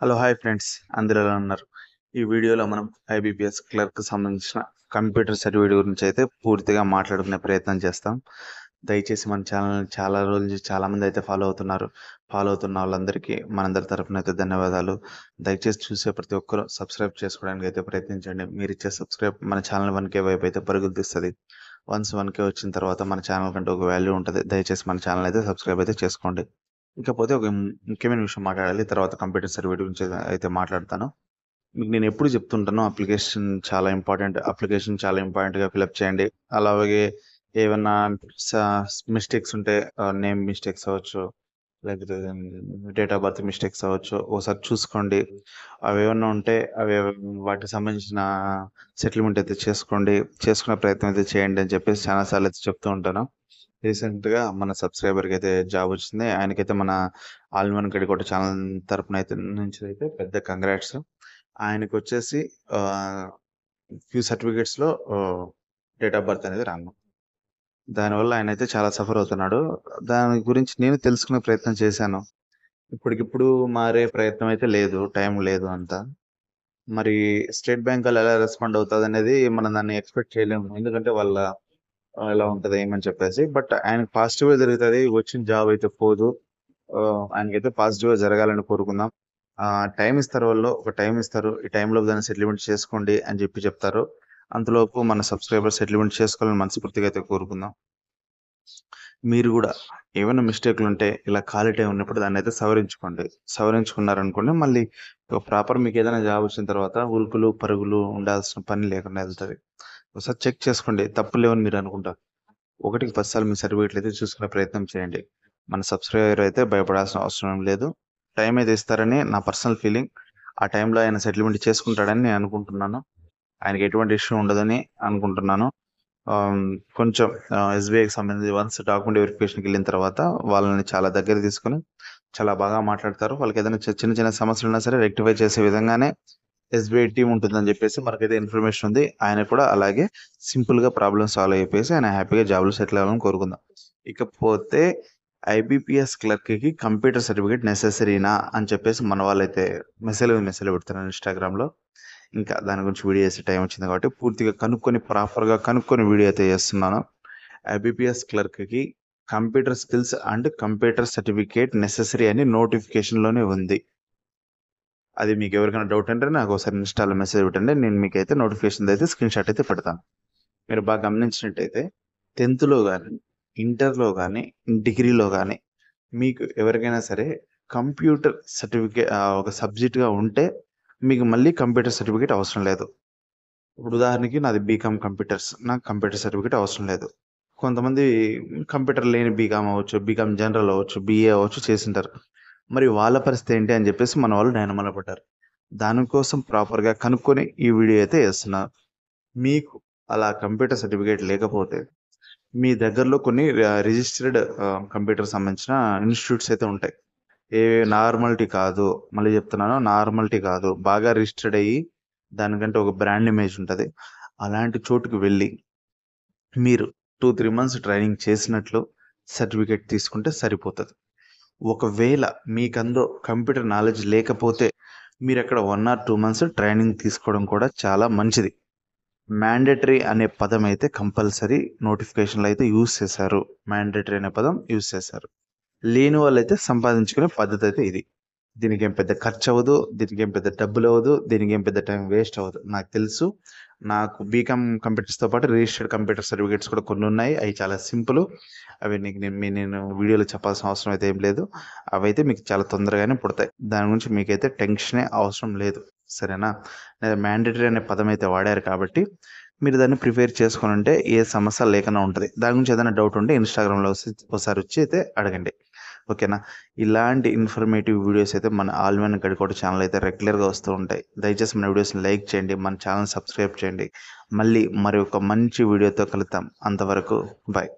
Hello hi friends, అందరూ ఎలా ఉన్నారు? ఈ వీడియోలో మనం ఐబీపీఎస్ క్లర్క్ సంబంధించిన కంప్యూటర్ సర్టిఫికేట్ గురించి అయితే పూర్తిగా మాట్లాడుకునే ప్రయత్నం చేస్తాం. దయచేసి మన ఛానల్ చాలా రోజుల నుంచి చాలామంది అయితే ఫాలో అవుతున్న వాళ్ళందరికీ మనందరి తరఫున అయితే ధన్యవాదాలు. దయచేసి చూసే ప్రతి ఒక్కరూ సబ్స్క్రైబ్ చేసుకోవడానికి అయితే ప్రయత్నించండి. మీరు ఇచ్చే సబ్స్క్రైబ్ మన ఛానల్ 1K వైపు అయితే పరుగులు తీస్తుంది. వన్స్ 1K వచ్చిన తర్వాత మన ఛానల్ కంటే ఒక వాల్యూ ఉంటుంది. దయచేసి మన ఛానల్ అయితే సబ్స్క్రైబ్ అయితే చేసుకోండి. ఇకపోతే ఒక ముఖ్యమైన విషయం మాట్లాడాలి. తర్వాత కంప్యూటర్ సర్టిఫికేట్ గురించి అయితే మాట్లాడతాను. మీకు నేను ఎప్పుడు చెప్తుంటాను, అప్లికేషన్ చాలా ఇంపార్టెంట్గా ఫిలప్ చేయండి. అలాగే ఏమన్నా మిస్టేక్స్ ఉంటే నేమ్ మిస్టేక్స్ అవ్వచ్చు, లేకపోతే డేట్ ఆఫ్ బర్త్ మిస్టేక్స్ అవ్వచ్చు, ఒకసారి చూసుకోండి. అవి ఏమన్నా ఉంటే వాటికి సంబంధించిన సెటిల్మెంట్ అయితే చేసుకునే ప్రయత్నం అయితే చేయండి అని చెప్పేసి చాలాసార్లు అయితే చెప్తూ ఉంటాను. రీసెంట్గా మన సబ్స్క్రైబర్కి అయితే జాబ్ వచ్చింది. ఆయనకైతే మన all in one Gadikota channel తరపున అయితే నుంచి అయితే పెద్ద కంగ్రాట్స్. ఆయనకు వచ్చేసి ఫ్యూ సర్టిఫికేట్స్లో డేట్ ఆఫ్ బర్త్ అనేది రాను. దానివల్ల ఆయన అయితే చాలా సఫర్ అవుతున్నాడు. దాని గురించి నేను తెలుసుకునే ప్రయత్నం చేశాను. ఇప్పటికిప్పుడు మారే ప్రయత్నం అయితే లేదు, టైం లేదు అంతా. మరి స్టేట్ బ్యాంక్ వాళ్ళు ఎలా రెస్పాండ్ అవుతుంది అనేది మనం దాన్ని ఎక్స్పెక్ట్ చేయలేము. ఎందుకంటే వాళ్ళ ఎలా ఉంటుంది ఏమని చెప్పేసి. బట్ ఆయనకు పాజిటివ్గా జరుగుతుంది. వచ్చిన జాబ్ అయితే పోదు. ఆయనకైతే పాజిటివ్గా జరగాలని కోరుకుందాం. టైం ఇస్తారు, వాళ్ళు ఒక టైం ఇస్తారు. ఈ టైంలో దాన్ని సెటిల్మెంట్ చేసుకోండి అని చెప్తారు. అంతలోపు మన సబ్స్క్రైబర్ సెటిల్మెంట్ చేసుకోవాలని మనస్ఫూర్తిగా అయితే కోరుకుందాం. మీరు కూడా ఏమైనా మిస్టేక్లు ఉంటే ఇలా ఖాళీ టైం ఉన్నప్పుడు దాన్ని అయితే సవరించుకున్నారనుకోండి, మళ్ళీ ప్రాపర్ మీకు ఏదైనా జాబ్ వచ్చిన తర్వాత ఉరుకులు పరుగులు ఉండాల్సిన పని లేకుండా వెళ్తుంది. ఒకసారి చెక్ చేసుకోండి, తప్పు లేవని మీరు అనుకుంటారు. 1కి 10 సార్లు మీ సర్టిఫికేట్లు అయితే చూసుకునే ప్రయత్నం చేయండి. మన సబ్స్క్రైబర్ అయితే భయపడాల్సిన అవసరం లేదు. టైం అయితే ఇస్తారని నా పర్సనల్ ఫీలింగ్. ఆ టైంలో ఆయన సెటిల్మెంట్ చేసుకుంటాడని నేను అనుకుంటున్నాను. ఆయనకి ఎటువంటి ఇష్యూ ఉండదని అనుకుంటున్నాను. కొంచెం ఎస్బీఐకి సంబంధించి వన్స్ డాక్యుమెంట్ వెరిఫికేషన్కి వెళ్ళిన తర్వాత వాళ్ళని చాలా దగ్గర తీసుకొని చాలా బాగా మాట్లాడతారు. వాళ్ళకి ఏదైనా చిన్న చిన్న సమస్యలు ఉన్నా సరే రెక్టిఫై చేసే విధంగానే ఎస్బీఐ టీం ఉంటుందని చెప్పేసి మనకైతే ఇన్ఫర్మేషన్ ఉంది. ఆయన కూడా అలాగే సింపుల్గా ప్రాబ్లమ్ సాల్వ్ అయిపోయేసి ఆయన హ్యాపీగా జాబ్లో సెటిల్ అవ్వాలని కోరుకుందాం. ఇకపోతే ఐబీపీఎస్ క్లర్క్కి కంప్యూటర్ సర్టిఫికేట్ నెసెసరీనా అని చెప్పేసి మన వాళ్ళైతే మెసేజ్ పెడుతున్నారు ఇన్స్టాగ్రామ్లో. ఇంకా దాని గురించి వీడియో చేసే టైం వచ్చింది కాబట్టి పూర్తిగా ప్రాపర్గా కనుక్కొని వీడియో అయితే చేస్తున్నాను. ఐబీపీఎస్ క్లర్క్కి computer skills and computer certificate necessary అని నోటిఫికేషన్లోనే ఉంది. అది మీకు ఎవరికైనా డౌట్ అంటే నాకు ఒకసారి ఇన్స్టాలో మెసేజ్ పెట్టండి. నేను మీకైతే నోటిఫికేషన్ అయితే స్క్రీన్ షాట్ అయితే పెడతాను. మీరు బాగా గమనించినట్టయితే 10th కానీ, ఇంటర్లో కానీ, డిగ్రీలో కానీ మీకు ఎవరికైనా సరే కంప్యూటర్ సర్టిఫికేట్ ఒక సబ్జెక్ట్గా ఉంటే మీకు మళ్ళీ కంప్యూటర్ సర్టిఫికేట్ అవసరం లేదు. ఇప్పుడు ఉదాహరణకి నాది బీకామ్ కంప్యూటర్స్, నాకు కంప్యూటర్ సర్టిఫికేట్ అవసరం లేదు. కొంతమంది కంప్యూటర్ లేని బీకామ్ అవ్వచ్చు, బీకామ్ జనరల్ అవ్వచ్చు, బీఏ అవ్వచ్చు చేసింటారు. మరి వాళ్ళ పరిస్థితి ఏంటి అని చెప్పేసి మన వాళ్ళు డైనమాలో పడ్డారు. దానికోసం ప్రాపర్గా కనుక్కొని ఈ వీడియో అయితే వేస్తున్నారు. మీకు అలా కంప్యూటర్ సర్టిఫికేట్ లేకపోతే మీ దగ్గరలో కొన్ని రిజిస్టర్డ్ కంప్యూటర్ సంబంధించిన ఇన్స్టిట్యూట్స్ అయితే ఉంటాయి. నార్మాలిటీ కాదు, మళ్ళీ చెప్తున్నాను, నార్మాలిటీ కాదు, బాగా రిజిస్టర్డ్ అయ్యి దానికంటే ఒక బ్రాండ్ ఇమేజ్ ఉంటుంది. అలాంటి చోటుకు వెళ్ళి మీరు 2-3 months ట్రైనింగ్ చేసినట్లు సర్టిఫికేట్ తీసుకుంటే సరిపోతుంది. ఒకవేళ మీకు అందులో కంప్యూటర్ నాలెడ్జ్ లేకపోతే మీరు అక్కడ 1 or 2 months ట్రైనింగ్ తీసుకోవడం కూడా చాలా మంచిది. మ్యాండేటరీ అనే పదం అయితే కంపల్సరీ నోటిఫికేషన్లో అయితే యూజ్ చేశారు. మ్యాండేటరీ అనే పదం యూజ్ చేశారు. లేని వాళ్ళైతే సంపాదించుకునే పద్ధతి అయితే ఇది. దీనికి ఏం పెద్ద ఖర్చు అవ్వదు, దీనికి ఏం పెద్ద డబ్బులు అవ్వదు, దీనికి ఏం పెద్ద టైం వేస్ట్ అవ్వదు. నాకు తెలుసు, నాకు బీకామ్ కంప్యూటర్స్తో పాటు రిజిస్టర్డ్ కంప్యూటర్ సర్టిఫికేట్స్ కూడా కొన్ని ఉన్నాయి. అవి చాలా సింపుల్. అవి నేను వీడియోలో చెప్పాల్సిన అవసరం అయితే ఏం లేదు. అవి అయితే మీకు చాలా తొందరగానే పుడతాయి. దాని గురించి మీకైతే టెన్షనే అవసరం లేదు, సరేనా? మ్యాండేటరీ అనే పదం అయితే వాడారు కాబట్టి మీరు దాన్ని ప్రిపేర్ చేసుకొని ఉంటే ఏ సమస్య లేకుండా ఉంటుంది. దాని గురించి ఏదైనా డౌట్ ఉంటే ఇన్స్టాగ్రామ్లో ఒకసారి వచ్చి అయితే అడగండి, ఓకేనా? ఇలాంటి ఇన్ఫర్మేటివ్ వీడియోస్ అయితే మన all in one Gadikota channel అయితే రెగ్యులర్గా వస్తూ ఉంటాయి. దయచేసి మన వీడియోస్ని లైక్ చేయండి, మన ఛానల్ సబ్స్క్రైబ్ చేయండి. మళ్ళీ మరి ఒక మంచి వీడియోతో కలుద్దాం. అంతవరకు బాయ్.